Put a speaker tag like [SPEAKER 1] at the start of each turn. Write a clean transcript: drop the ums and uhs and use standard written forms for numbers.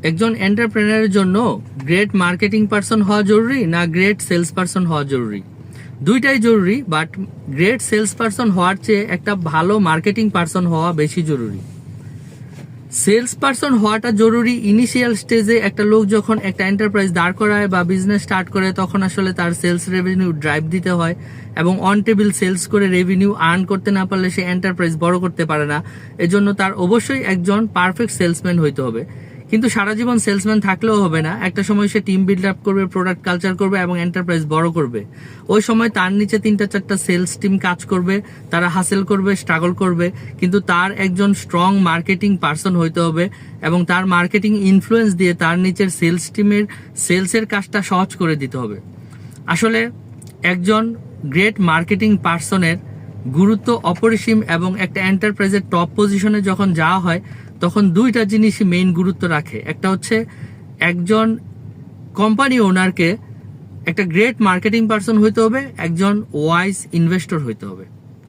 [SPEAKER 1] একজন এন্টারপ্রেনারের জন্য great marketing person হওয়া জরুরি না গ্রেট সেলস পারসন হওয়া জরুরি? দুইটাই জরুরি, বাট গ্রেট সেলস পারসন হওয়ার চেয়ে একটা ভালো মার্কেটিং পারসন হওয়া বেশি জরুরি। সেলস পারসন হওয়াটা জরুরি ইনিশিয়াল স্টেজে। একটা লোক যখন একটা এন্টারপ্রাইজ দাঁড় করায় বা বিজনেস স্টার্ট করে তখন আসলে তার সেলস রেভিনিউ ড্রাইভ দিতে হয়, এবং অন টেবিল সেলস করে রেভিনিউ আর্ন করতে না পারলে সে এন্টারপ্রাইজ বড় করতে পারে না। এজন্য তার অবশ্যই একজন পারফেক্ট সেলসম্যান হইতে হবে। কিন্তু সারা জীবন সেলসম্যান থাকলেও হবে না, একটা সময় সে টিম বিল্ড আপ করবে, প্রোডাক্ট কালচার করবে এবং এন্টারপ্রাইজ বড় করবে। ওই সময় তার নিচে 3-4টা সেলস টিম কাজ করবে, তারা হাসেল করবে, স্ট্রাগল করবে, কিন্তু তার একজন স্ট্রং মার্কেটিং পারসন হইতে হবে এবং তার মার্কেটিং ইনফ্লুয়েন্স দিয়ে তার নিচের সেলস টিমের সেলসের কাজটা সহজ করে দিতে হবে। আসলে একজন গ্রেট মার্কেটিং পারসনের গুরুত্ব অপরিসীম, এবং একটা এন্টারপ্রাইজের টপ পজিশনে যখন যাওয়া হয় তখন দুইটা জিনিসই মেইন গুরুত্ব রাখে। একটা হচ্ছে একজন কোম্পানি ওনারকে একটা গ্রেট মার্কেটিং পারসন হইতে হবে, একজন ওয়াইজ ইনভেস্টর হইতে হবে।